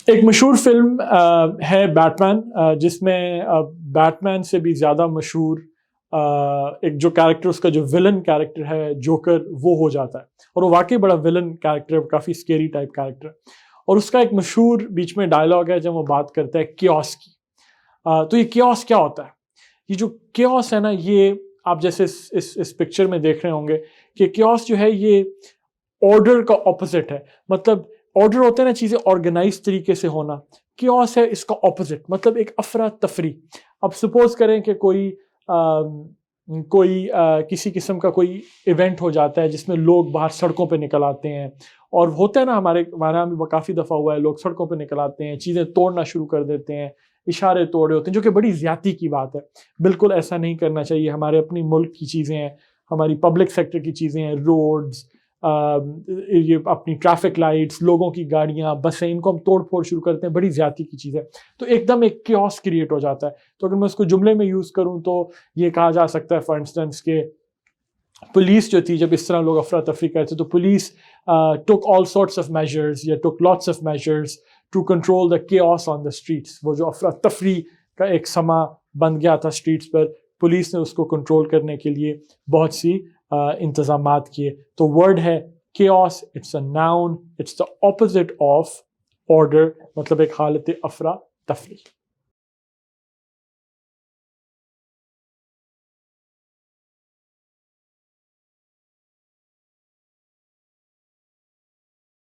ایک مشہور فلم ہے بیٹمین، جس میں بیٹمین سے بھی زیادہ مشہور ایک جو کیریکٹر، اس کا جو ولن کیریکٹر ہے جوکر، وہ ہو جاتا ہے، اور وہ واقعی بڑا ولن کیریکٹر ہے، کافی اسکیری ٹائپ کیریکٹر ہے. اور اس کا ایک مشہور بیچ میں ڈائلاگ ہے جب وہ بات کرتا ہے کیوس کی. تو یہ کیوس کیا ہوتا ہے؟ یہ جو کیوس ہے نا، یہ آپ جیسے اس پکچر میں دیکھ رہے ہوں گے کہ کیوس جو ہے یہ آرڈر کا اپوزٹ ہے. مطلب آرڈر ہوتا ہے نا چیزیں آرگنائز طریقے سے ہونا، کیوس ہے اس کا اپوزٹ، مطلب ایک افراتفری. اب سپوز کریں کہ کوئی کسی قسم کا کوئی ایونٹ ہو جاتا ہے جس میں لوگ باہر سڑکوں پہ نکل آتے ہیں، اور ہوتا ہے نا ہمارے یہاں بھی کافی دفعہ ہوا ہے، لوگ سڑکوں پہ نکل آتے ہیں، چیزیں توڑنا شروع کر دیتے ہیں، اشارے توڑے ہوتے ہیں، جو کہ بڑی زیادتی کی بات ہے. بالکل ایسا نہیں کرنا چاہیے. ہمارے اپنی ملک کی چیزیں ہیں، ہماری پبلک سیکٹر کی چیزیں ہیں، روڈز، یہ اپنی ٹریفک لائٹس، لوگوں کی گاڑیاں، بسیں، ان کو ہم توڑ پھوڑ شروع کرتے ہیں، بڑی زیادتی کی چیز ہے. تو ایک دم ایک کیوس کریٹ ہو جاتا ہے. تو اگر میں اس کو جملے میں یوز کروں تو یہ کہا جا سکتا ہے فار انسٹنس کہ پولیس جو تھی، جب اس طرح لوگ افراتفری کرتے تو police took all sorts of measures یا took lots of measures to control the chaos on the streets. وہ جو افراتفری کا ایک سما بن گیا تھا اسٹریٹس پر، پولیس نے اس کو کنٹرول کرنے کے لیے بہت سی انتظامات کیے. تو ورڈ ہے chaos، it's a noun، it's the opposite of order، مطلب ایک حالت افراتفری.